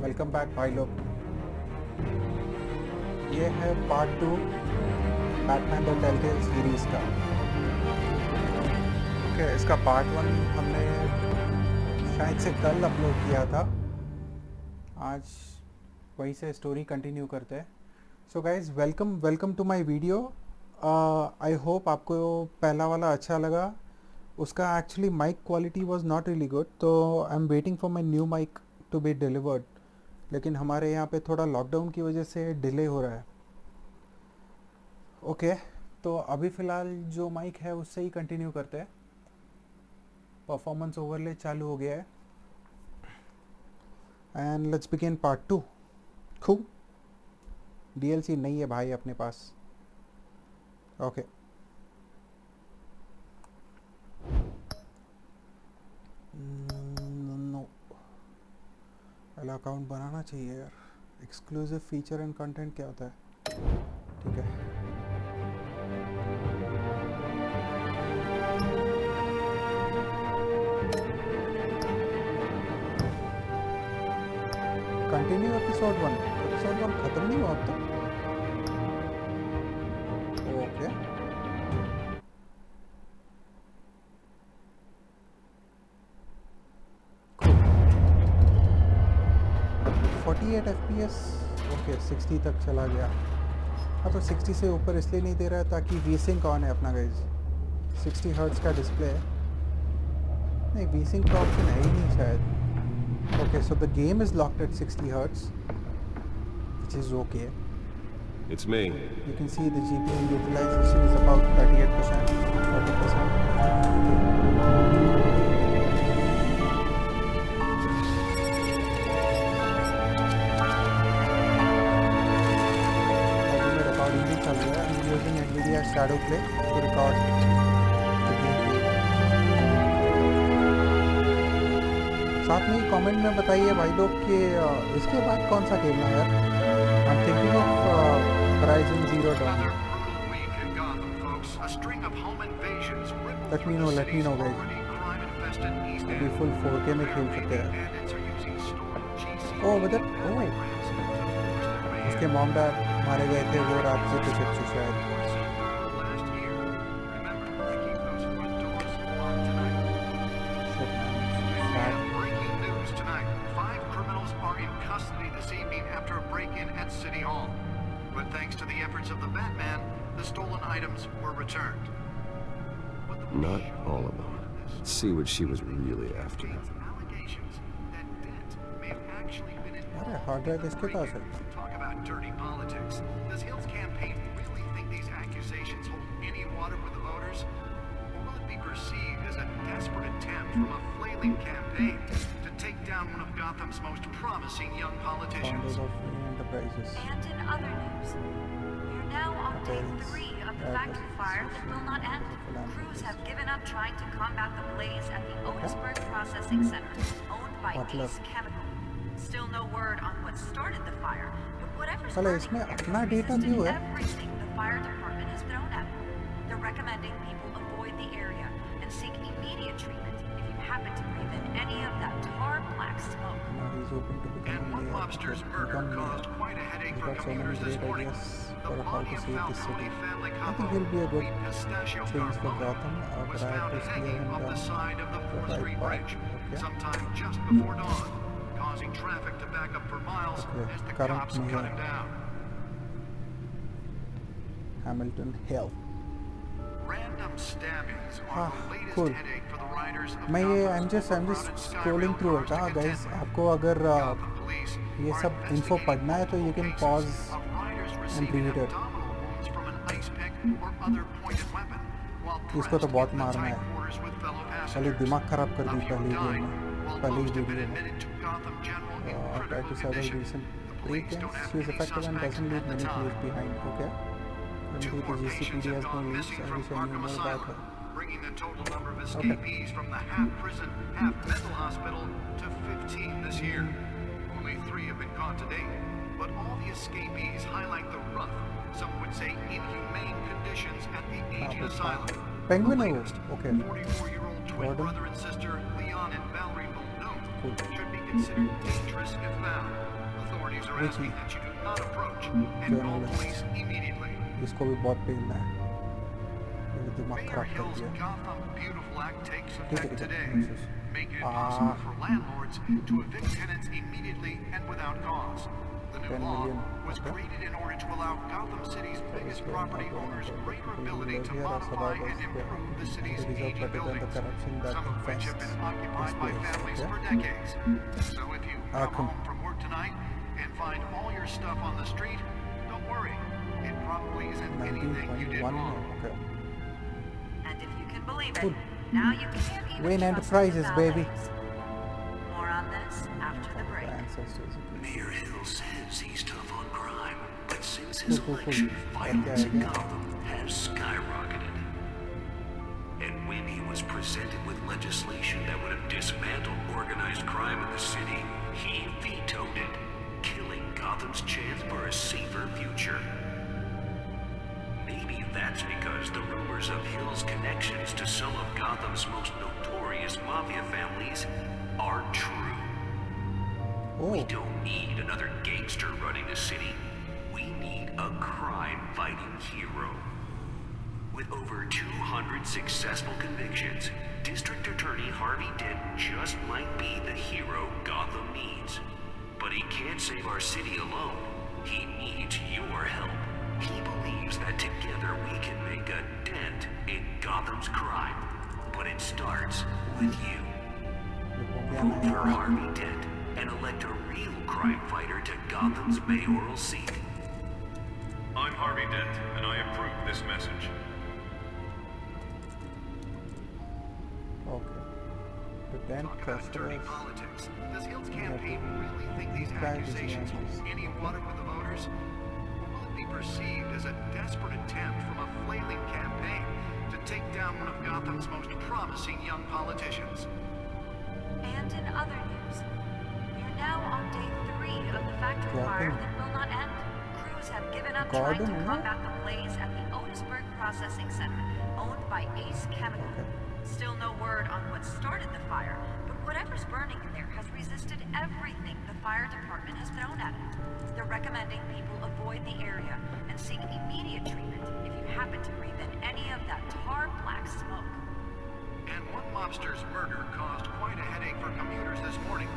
Welcome back भाई लोग। ये है part 2 Batman the telltale series का। ओके, इसका पार्ट 1 हमने शायद से कल अपलोड किया था। आज वहीं से स्टोरी कंटिन्यू करते हैं। So guys, welcome to my video. I hope आपको पहला वाला अच्छा लगा। उसका actually mic quality was not really good, तो I am waiting for my new mic to be delivered. लेकिन हमारे यहाँ पे थोड़ा लॉकडाउन की वजह से डिले हो रहा है। ओके, तो अभी फ़िलहाल जो माइक है उससे ही कंटिन्यू करते हैं। परफॉर्मेंस ओवरले चालू हो गया है एंड लेट्स बिगिन पार्ट 2। खूब DLC नहीं है भाई अपने पास। ओके, नो, पहला अकाउंट बनाना चाहिए यार। एक्सक्लूसिव फीचर एंड कंटेंट क्या होता है? ठीक है, कंटिन्यू एपिसोड 1 खत्म नहीं हुआ अब तक। Okay, cool. 48 FPS। ओके, 60 तक चला गया। हाँ, तो 60 से ऊपर इसलिए नहीं दे रहा है ताकि वीसिंक ऑन है अपना गाइज। 60 हर्ट्ज का डिस्प्ले है। नहीं, वीसिंक का ऑप्शन है ही नहीं शायद। Okay, so the game is locked at 60 hertz, which is okay. It's me. You can see the GPU utilization is about 38%, 40%. अभी मैं recording भी चल रहा है। I'm using NVIDIA Shadow Play to record the gameplay. साथ में ही comment में बताइए भाई लोग कि इसके बाद कौन सा खेलना है यार। I'm thinking of Horizon Zero Dawn. Let me know guys. अभी फुल 4K में खेल सकते हैं। उसके मॉम डैड मारे गए थे वो रात से कुछ अच्छी शायद। Not all of them. Let's see what she was really after. अरे हार्ड ड्राइव इसके पास है। Talk about dirty politics. Does Hill's campaign really think these accusations hold any water with the voters? Or will it be perceived as a desperate attempt from a flailing campaign to take down one of Gotham's most promising young politicians? And in other news, we're now on day 3 of the factory fire that will not end. Crews have given up trying to combat the blaze at the Otisburg Processing Center, owned by Ace Chemical. Still no word on what started the fire, but whatever's burning resisted everything the fire department has thrown at it. They're recommending people avoid the area and seek immediate treatment if you happen to breathe in any of that tar black smoke. And one mobster's murder caused quite a headache for commuters this morning. The body of Falcone family couple, the pistachio car owner, was found hanging off the side of the 4th Street Bridge sometime just before dawn, causing traffic to back up for miles as the cops cut him down. Hamilton Hill. Random stabbings are the latest cool. headache for the riders of मैं ये I'm Gotham's just overcrowded scrolling through it। हाँ guys, आपको अगर Gotham police ये are सब info investigating पढ़ना है तो you can cases pause of riders and receiving read it। abdominal wounds from an ice pick or other pointed weapon while इसको तो pressed बहुत in the मारना tight है। quarters with fellow पहले passengers. दिमाग खराब कर A दी few पहली died, गेम में, while पहली most have been वीडियो में। admitted to Gotham General in Tried critical to several condition. recent The police don't pre-games. have She is any effective and suspects doesn't leave at the many clues time. behind. Okay. Two Currently more the patients GCPD have has no gone leads. missing I from wish I knew Arkham more about Asylum, her. bringing the total number of escapees from the half-prison, half-mental hospital to 15 this year. Only 3 have been caught to date, but all the escapees highlight the rough, some would say inhumane conditions at the aging asylum. Penguin The है वो, latest, okay. 44-year-old twin Gordon. brother and sister Leon and Valerie Muldoon should be considered dangerous if found. Authorities are asking that you do not approach and call police immediately. इसको भी बहुत pen है, मेरा दिमाग Mayor खराब कर Hill's दिया। Gotham Beautiful Act takes ठीक effect है, today, making it Ah. possible for landlords to evict tenants immediately and without cause. The new 10 law million, was okay. created in order to allow Gotham City's biggest Service property level owners and greater people ability live to here as modify and survivors, improve the and city's it is aging better than the buildings, corruption that some of which have been infests occupied this by place, families okay? for decades. So if you come Come. home from work tonight and find all your stuff on the street, don't worry. It probably isn't anything you did 19.1 wrong. okay. And if you can believe it, Cool. now you can't even Wayne trust Enterprises, the baby. valets. More on this after the break. Ancestors. Mayor Hill says he's tough on crime, but since his election, Okay, violence in okay. Gotham has skyrocketed. And when he was presented with legislation that would have dismantled organized crime in the city, he vetoed it, killing Gotham's chance for a safer future. Maybe that's because the rumors of Hill's connections to some of Gotham's most notorious mafia families are true. We Oh, don't need another gangster running the city. We need a crime-fighting hero. With over 200 successful convictions, District Attorney Harvey Dent just might be the hero Gotham needs. But he can't save our city alone. He needs your help. He believes that together we can make a dent in Gotham's crime. But it starts with you. Vote for Harvey Dent and elect a real crime fighter to Gotham's mayoral seat. I'm Harvey Dent, and I approve this message. okay. The Dent Talk about dirty Corsair. politics. Does Hill's campaign really think these Guy is accusations the hold any water with the voters? Or will it be perceived as a desperate attempt from a flailing campaign to take down one of Gotham's most promising young politicians? And in other news, we're now on day 3 of the factory fire that will not end. Crews have given up trying to combat the blaze at the Otisburg Processing Center, owned by Ace Chemical. Still no word on what started the fire, but whatever's burning in there has resisted everything the fire department has thrown at it. They're recommending people avoid the area and seek immediate treatment if you happen to breathe in any of that tar black smoke. And one mobster's murder caused quite a headache for commuters this morning.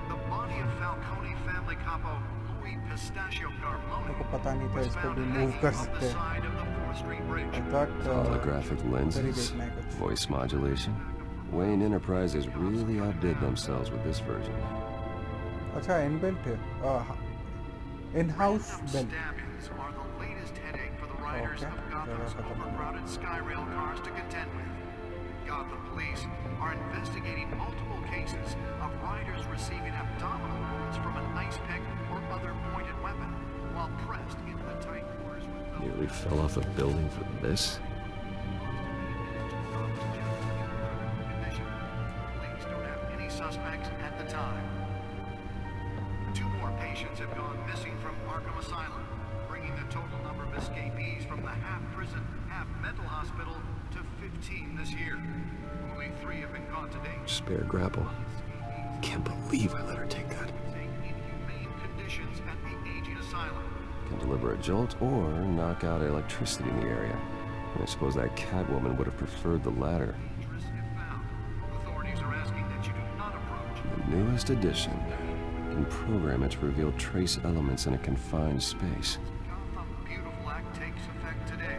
The body of Falcone family capo Louis Pistachio Garbloni को पता नहीं था was इसको found भी hanging move कर off सकते the हैं। side of the 4th Street Bridge. I thought Holographic lenses, very देखना है कुछ। voice modulation. Wayne Enterprises really outdid themselves with this version. अच्छा इनबिल्ट है, in-house Random built. stabbings are the latest headache for the riders Okay, of Gotham's जरा खत्म। overcrowded Skyrail cars to contend with. Gotham police are investigating multiple cases of riders receiving abdominal wounds from an ice pick or other pointed weapon while pressed into the tight quarters with no Nearly fell off a building for this. condition. Police don't have any suspects at the time. 2 more patients have gone missing from Arkham Asylum, bringing the total number of escapees from the half-prison, half-mental hospital to 15 this year. Only 3 have been caught to date. Spare grapple. Can't believe I let her take that. Inhumane conditions at the aging asylum. Can deliver a jolt or knock out electricity in the area. And I suppose that Catwoman would have preferred the latter. Dangerous if found. Authorities are asking that you do not approach. The newest addition can program it to reveal trace elements in a confined space. Gotham Beautiful Act takes effect today,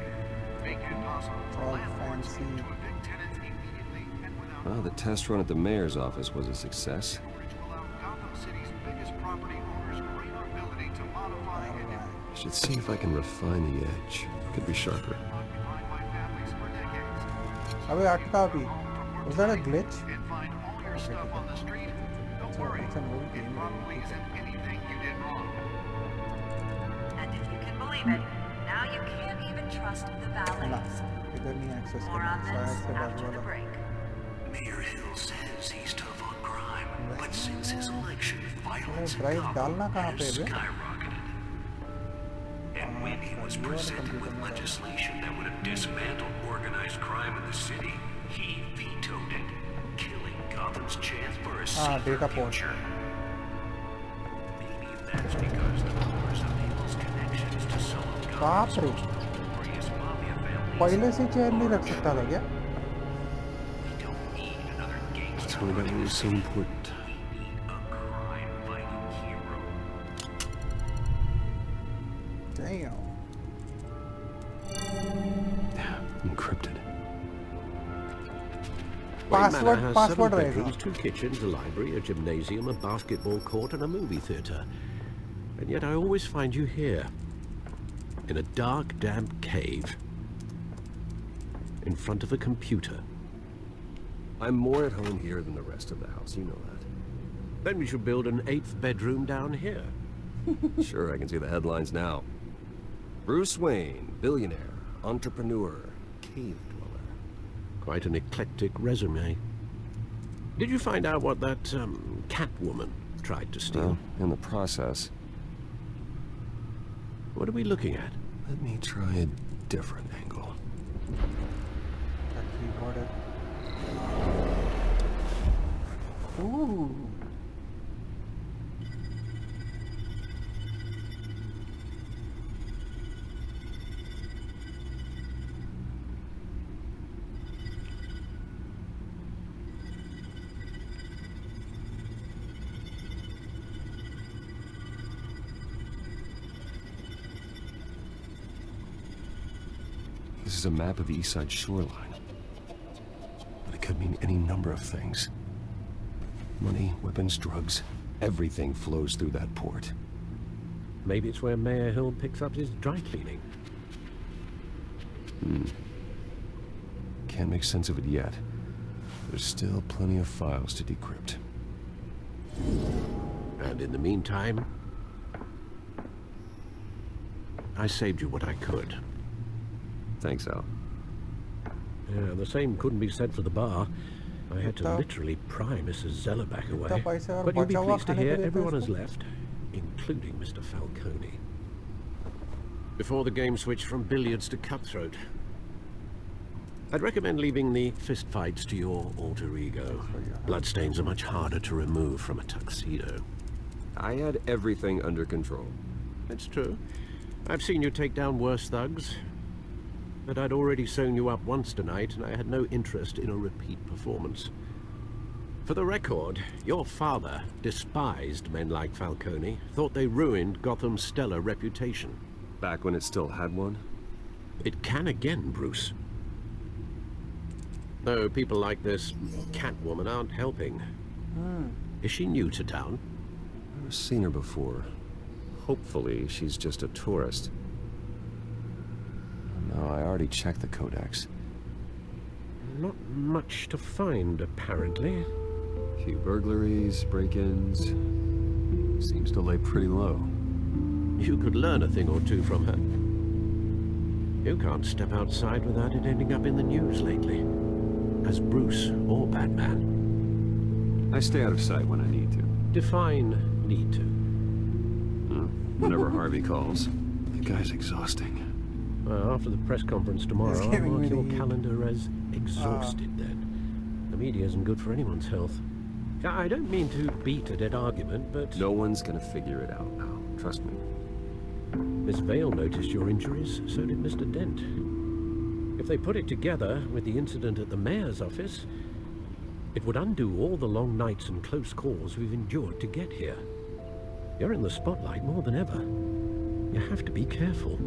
making it possible for All landlords to fancy. evict tenants immediately and without Well, the test run at the mayor's office was a success. in order to allow Gotham City's biggest property owners greater ability to modify and improve Should see if I can refine the edge. Could be sharper. occupied by families for decades. अबे अटका भी। Was that a glitch? And find all your stuff on the street. Don't worry, it's an old it game. probably isn't anything you did wrong. And if you can believe it, now you can't even trust the ना valets. इधर नहीं access More करना, on शायद this से बाजू after the वाला। break. Mayor Hill says he's tough on crime, but since his election, violence in price Gotham डालना कहाँ पे has है बे? skyrocketed. And when he was ये वाला presented computer with में डालना। legislation that would have dismantled organized crime in the city, he vetoed it, killing Gotham's world's chance for a data safer port. future. Maybe that's because the powers of Halo's connections to solo बाप रे, notorious mafia families. पहले से chair नहीं रख सकता था क्या? We don't need another gangster. That's why that was so important. We need a crime-fighting hero. Damn. Encrypted. Password has password 7 रहेगा. bedrooms, 2 kitchens, a library, a gymnasium, a basketball court, and a movie theatre. And yet I always find you here, in a dark, damp cave, in front of a computer. I'm more at home here than the rest of the house, you know that. Then we should build an 8th bedroom down here. Sure, I can see the headlines now. Bruce Wayne, billionaire, entrepreneur, cave dweller. Quite an eclectic resume. Did you find out what that cat woman tried to steal? Well, in the process, What are we looking at? let me try a different angle. That keyboard है. Ooh. This is a map of the east side shoreline. But it could mean any number of things. Money, weapons, drugs, everything flows through that port. Maybe it's where Mayor Hill picks up his dry cleaning. Can't make sense of it yet. There's still plenty of files to decrypt. And in the meantime, I saved you what I could. Thanks, Al. Yeah, the same couldn't be said for the bar. I had to Itna- literally pry Mrs. Zellerback इतना away. पैसे और But you'll be बचा हुआ pleased to खाने को hear देता है everyone has इसको? left, including Mr. Falcone. Before the game switched from billiards to cutthroat. I'd recommend leaving the fistfights to your alter ego. Bloodstains are much harder to remove from a tuxedo. I had everything under control. It's true. I've seen you take down worse thugs. But I'd already sewn you up once tonight, and I had no interest in a repeat performance. For the record, your father despised men like Falcone, thought they ruined Gotham's stellar reputation. Back when it still had one? It can again, Bruce. Though people like this Catwoman aren't helping. Is she new to town? I've never seen her before. Hopefully, she's just a tourist. No, I already checked the codex. Not much to find, apparently. Few burglaries, break-ins. Seems to lay pretty low. You could learn a thing or two from her. You can't step outside without it ending up in the news lately. As Bruce or Batman. I stay out of sight when I need to. Define need to. Whenever Harvey calls. The guy's exhausting. Well, after the press conference tomorrow, I'll giving mark me your the- calendar as exhausted then. The media isn't good for anyone's health. I don't mean to beat a dead argument, but... No one's gonna figure it out now. Trust me. Miss Vale noticed your injuries, so did Mr. Dent. If they put it together with the incident at the mayor's office, it would undo all the long nights and close calls we've endured to get here. You're in the spotlight more than ever. You have to be careful.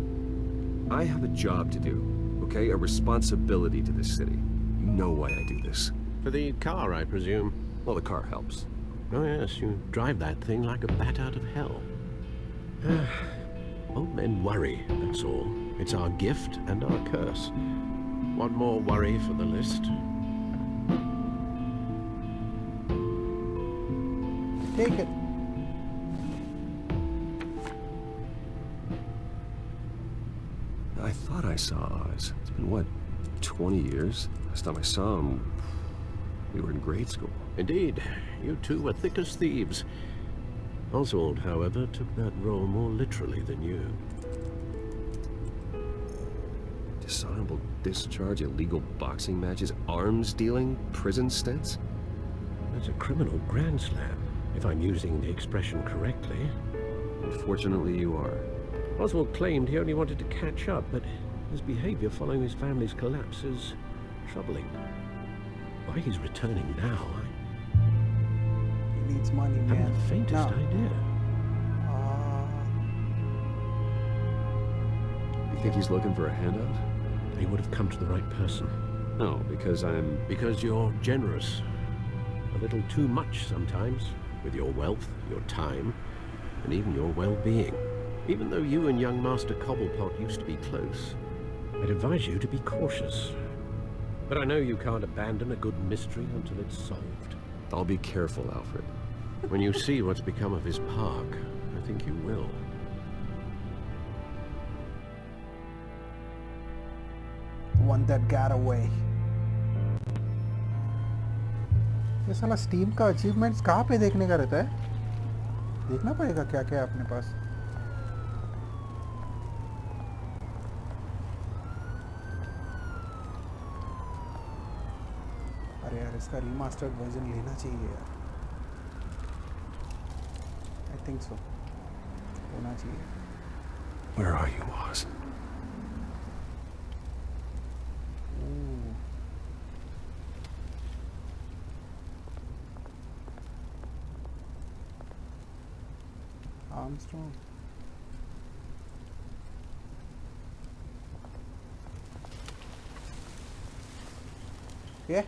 I have a job to do, okay? A responsibility to this city. You know why I do this. For the car, I presume. Well, the car helps. Oh yes, you drive that thing like a bat out of hell. Old men worry, that's all. It's our gift and our curse. One more worry for the list. Take it. I thought I saw Oz. It's been, what, 20 years? Last time I saw him, we were in grade school. Indeed, you two were thick as thieves. Oswald, however, took that role more literally than you. Dishonorable discharge, illegal boxing matches, arms dealing, prison stints? That's a criminal grand slam, if I'm using the expression correctly. Unfortunately, you are. Oswald claimed he only wanted to catch up, but his behavior following his family's collapse is troubling. Why he's returning now, He needs money, I man. haven't the faintest idea. You think he's looking for a handout? He would have come to the right person. No, because I'm... Because you're generous. A little too much sometimes, with your wealth, your time, and even your well-being. Even though you and young Master Cobblepot used to be close, I'd advise you to be cautious. But I know you can't abandon a good mystery until it's solved. I'll be careful, Alfred. When you see what's become of his park, I think you will. One that got away. ये साला steam का achievements कहाँ पे देखने का रहता है? देखना पड़ेगा क्या क्या है अपने पास. अरे यार इसका रीमास्टर्ड वर्जन लेना चाहिए यार. I think so. होना चाहिए. Where are you, Oz? Armstrong. ये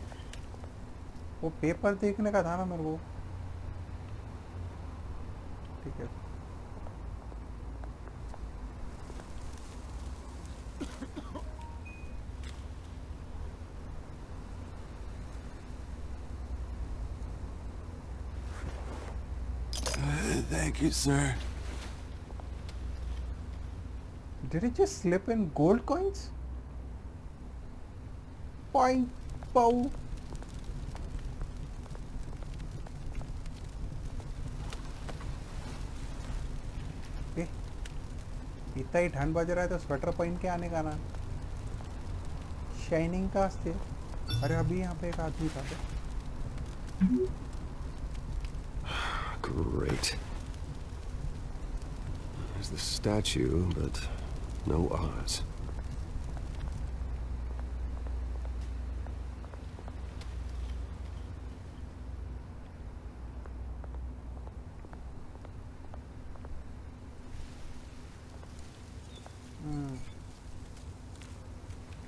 वो पेपर देखने का था ना मेरे को. ठीक है. Thank you, sir. Did it just slip in gold coins? Point pow. इतना ही ठंड बज रहा है तो स्वेटर पहन के आने का ना. शाइनिंग का आस्ते. अरे अभी यहाँ पे एक आदमी था. Great. There's the statue, but no Oz.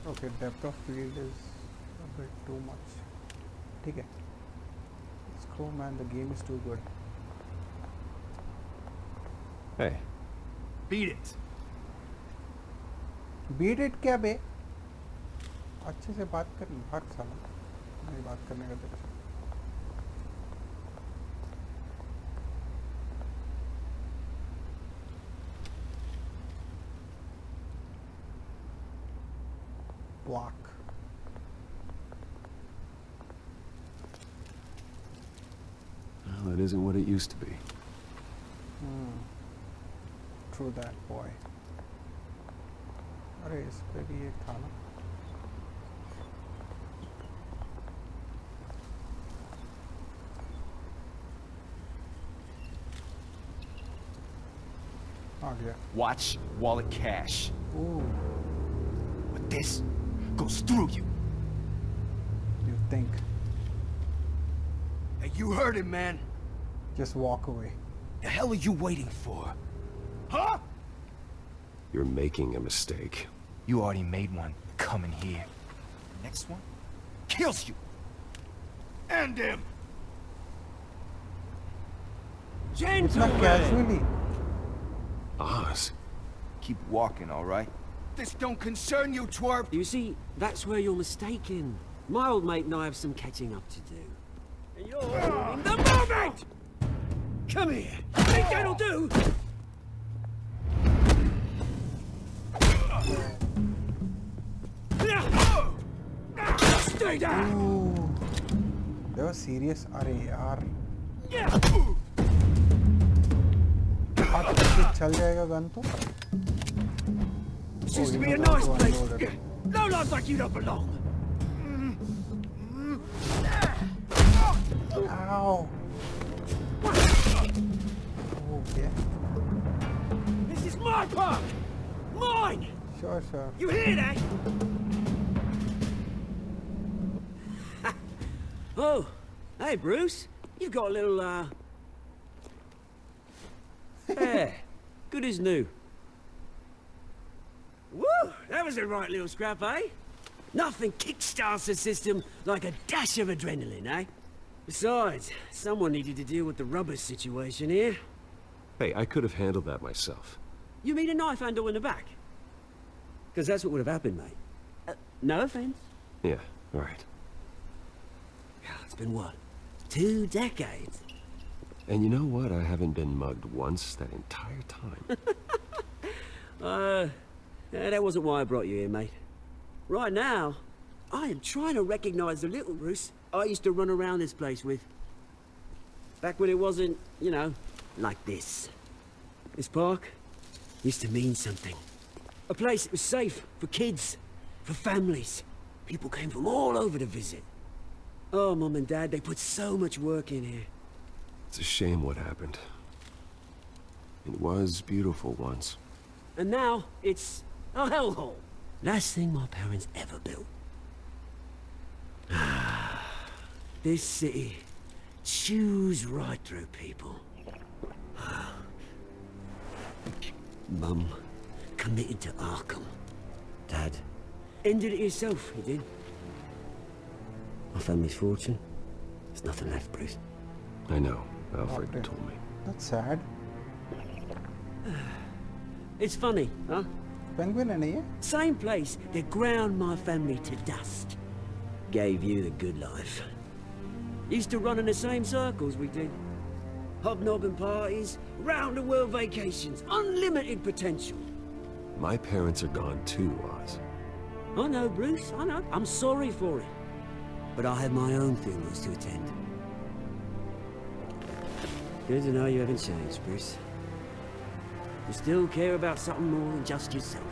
Okay, depth of field is a bit too much. ठीक है. Let's go, man. The game is too good. Hey. Beat it. Beat it क्या बे? अच्छे से बात कर. भाग साला. नहीं बात करने का तेरे से. Block. Well, it isn't what it used to be. True that, boy. अरे इस पे भी एक था ना. आ गया. Watch wallet cash. Ooh, But this goes through you. you think? Hey, you heard him, man. Just walk away. The hell are you waiting for? Huh? You're making a mistake. You already made one coming here. Next one kills you. And him. It's not casually. Oz. Keep walking, all right? This don't concern you, twerp. You see, that's where you're mistaken. My old mate and I have some catching up to do. And you're ruining the moment! Come here. Think that'll do? Stay down! Ooh, they were serious. अरे यार. हाथ से चल जाएगा gun तो. This used to be a you know nice that to place. unload it. No life like you don't belong. Ow. Okay. This is my park! Mine! Sure, sure. You hear that? Oh, hey Bruce. You've got a little, yeah, good as new. Woo! That was a right little scrap, eh? Nothing kickstarts the system like a dash of adrenaline, eh? Besides, someone needed to deal with the rubber situation here. Hey, I could have handled that myself. You mean a knife handle in the back? Because that's what would have happened, mate. No offense. Yeah, all right. It's been what? 2 decades? And you know what? I haven't been mugged once that entire time. That wasn't why I brought you here, mate. Right now, I am trying to recognize the little Bruce I used to run around this place with. Back when it wasn't, you know, like this. This park used to mean something. A place that was safe for kids, for families. People came from all over to visit. Oh, Mum and Dad, they put so much work in here. It's a shame what happened. It was beautiful once. And now, it's a hellhole. Last thing my parents ever built. This city chews right through people. Mum committed to Arkham. Dad ended it himself, he did. My family's fortune, there's nothing left, Bruce. I know. Alfred Okay. told me. That's sad. It's funny, huh? Penguin है नहीं है? Same place that ground my family to dust. Gave you the good life. Used to run in the same circles we did. Hobnobbing parties, round-the-world vacations, unlimited potential. My parents are gone too, Oz. I know, Bruce, I know. I'm sorry for it. But I have my own funerals to attend. Good to know you haven't changed, Bruce. You still care about something more than just yourself.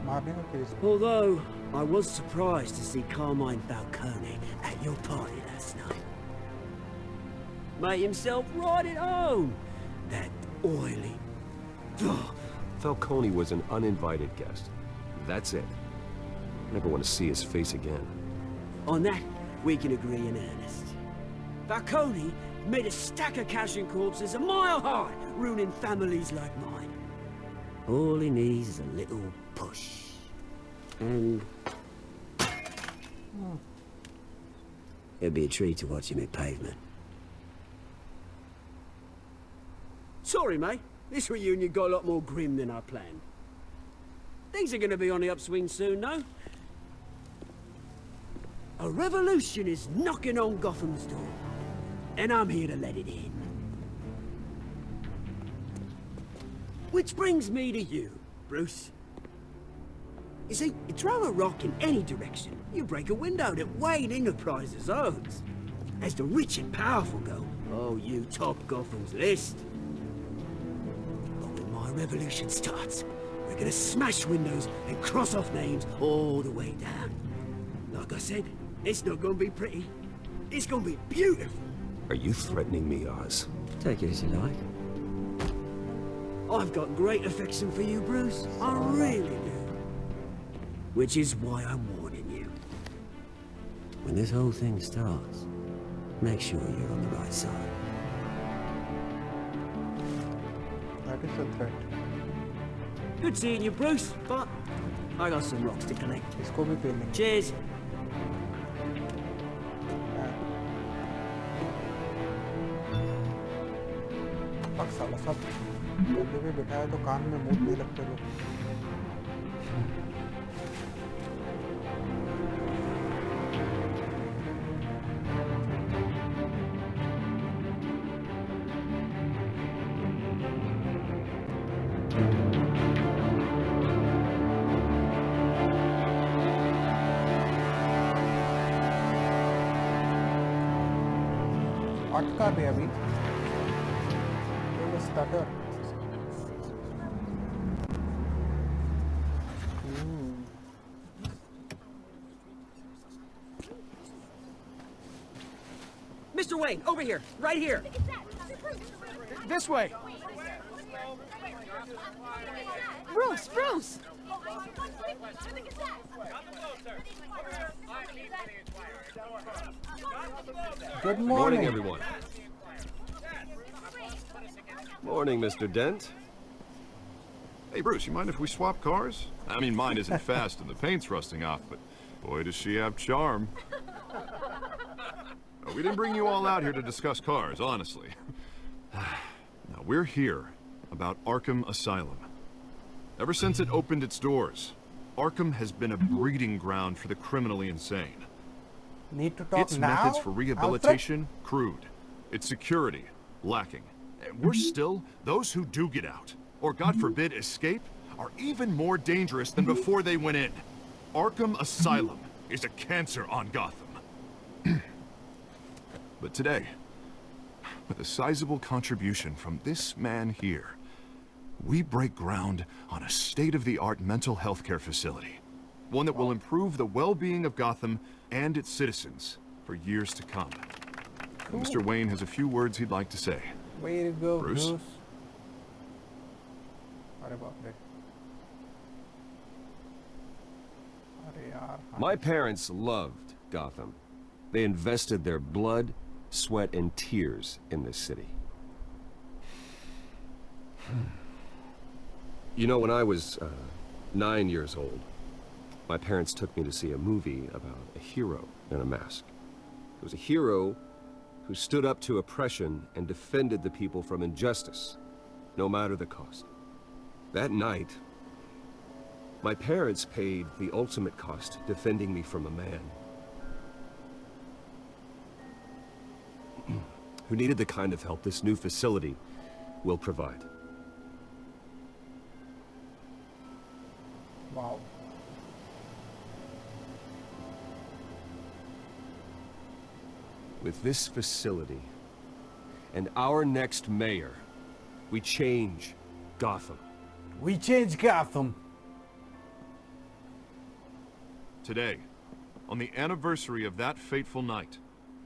मारने का case. Although, I was surprised to see Carmine Falcone at your party last night. Made himself right at home. That oily... Ugh. Falcone was an uninvited guest. That's it. Never want to see his face again. On that, we can agree in earnest. Falcone made a stack of cash and corpses a mile high, ruining families like mine. All he needs is a little push. And... it'd be a treat to watch him hit pavement. Sorry, mate. This reunion got a lot more grim than I planned. Things are gonna be on the upswing soon, no? A revolution is knocking on Gotham's door. And I'm here to let it in. Which brings me to you, Bruce. You see, you throw a rock in any direction, you break a window that Wayne Enterprises owns. As the rich and powerful go, oh, you top Gotham's list. But when my revolution starts, we're gonna smash windows and cross off names all the way down. Like I said, it's not gonna be pretty. It's gonna be beautiful. Are you threatening me, Oz? Take it as you like. I've got great affection for you, Bruce. I really do. Which is why I'm warning you. When this whole thing starts, make sure you're on the right side. That is a threat. Good seeing you, Bruce, but I got some rocks to collect. इसको भी पेल लेंगे. Cheers. अब साला सब डब्बे पे बिठाया तो कान में मूत नहीं लगते लोग. अटका भी अभी. Stutter. Mr. Wayne, over here, right here. This way. Bruce, Bruce! Good Morning, morning. everyone. Morning, Mr. Dent. Hey, Bruce, you mind if we swap cars? I mean, mine isn't fast and the paint's rusting off, but boy, does she have charm. We didn't bring you all out here to discuss cars, honestly. Now, we're here about Arkham Asylum. Ever since it opened its doors, Arkham has been a breeding ground for the criminally insane. Need to talk Its now? methods for rehabilitation, crude. Its security, lacking. And worse still, those who do get out, or God forbid escape, are even more dangerous than before they went in. Arkham Asylum is a cancer on Gotham. But today, with a sizable contribution from this man here, we break ground on a state-of-the-art mental health care facility. One that will improve the well-being of Gotham and its citizens for years to come. Cool. Mr. Wayne has a few words he'd like to say. Way to go, Bruce? Bruce. अरे बाप रे. अरे यार. My parents loved Gotham. They invested their blood, sweat, and tears in this city. You know, when I was 9 years old, my parents took me to see a movie about a hero in a mask. It was a hero who stood up to oppression and defended the people from injustice, no matter the cost. That night, my parents paid the ultimate cost defending me from a man who needed the kind of help this new facility will provide. Wow. With this facility and our next mayor, we change Gotham. We change Gotham. Today, on the anniversary of that fateful night,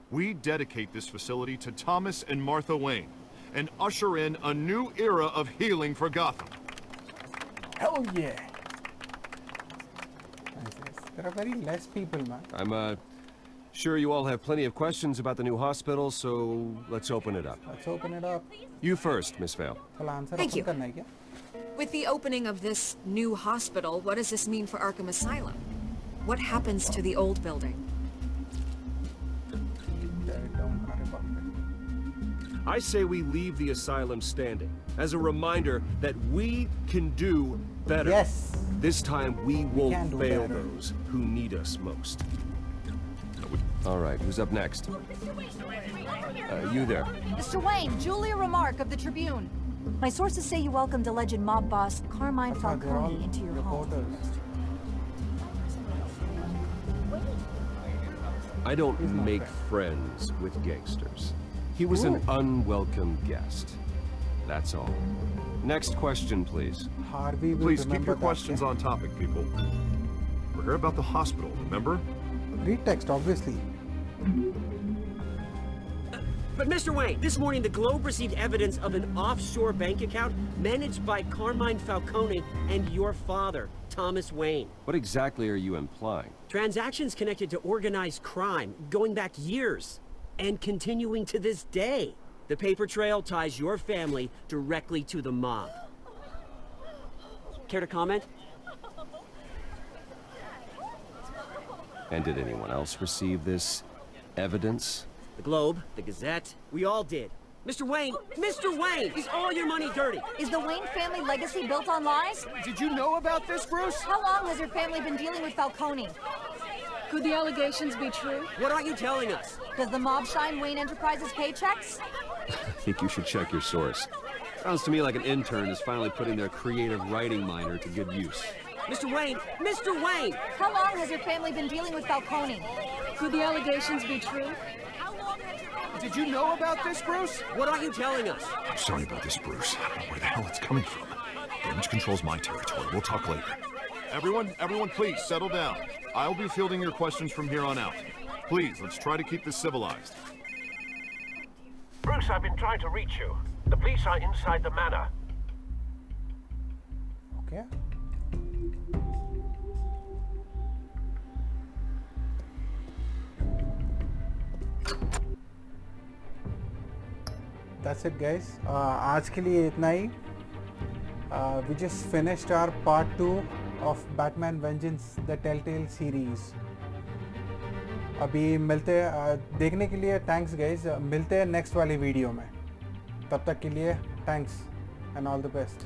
we dedicate this facility to Thomas and Martha Wayne and usher in a new era of healing for Gotham. Hell yeah. Nice, nice. There are very less people, man. I'm sure you all have plenty of questions about the new hospital, so let's open it up. Let's open it up. You first, Miss Vale. चलो answer Thank open you. करना है क्या? With the opening of this new hospital, what does this mean for Arkham Asylum? What happens to the old building? Tear it down. अरे बाप रे. I say we leave the asylum standing as a reminder that we can do better. Yes. This time we won't can do fail better. those who need us most. All right, who's up next? You there. Mr. Wayne, Julia Remark of the Tribune. My sources say you welcomed alleged mob boss Carmine अच्छा, they're all Falcone into your home. reporters. I don't He's my make friends with gangsters. He was an unwelcome guest. That's all. Next question, please. Harvey will Please keep remember your that, questions yeah? on topic, people. We're here about the hospital, remember? Read text, obviously. But Mr. Wayne, this morning the Globe received evidence of an offshore bank account managed by Carmine Falcone and your father, Thomas Wayne. What exactly are you implying? Transactions connected to organized crime going back years and continuing to this day. The paper trail ties your family directly to the mob. Care to comment? And did anyone else receive this evidence? The Globe, the Gazette, we all did. Mr. Wayne, is all your money dirty? Is the Wayne family legacy built on lies? Did you know about this, Bruce? How long has your family been dealing with Falcone? Could the allegations be true? What aren't you telling us? Does the mob shine Wayne Enterprises paychecks? I think you should check your source. Sounds to me like an intern is finally putting their creative writing minor to good use. Mr. Wayne! How long has your family been dealing with Falcone? Could the allegations be true? Did you know about this, Bruce? What aren't you telling us? I'm sorry about this, Bruce. I don't know where the hell it's coming from. Damage control's my territory. We'll talk later. Everyone, please, settle down. I'll be fielding your questions from here on out. Please, let's try to keep this civilized. Bruce, I've been trying to reach you. The police are inside the manor. Okay. That's it, guys. आज के लिए इतना ही. We just finished our part 2 of Batman Vengeance, the Telltale series. अभी मिलते हैं. देखने के लिए थैंक्स गाइज. मिलते हैं नेक्स्ट वाली वीडियो में. तब तक के लिए thanks and all the best.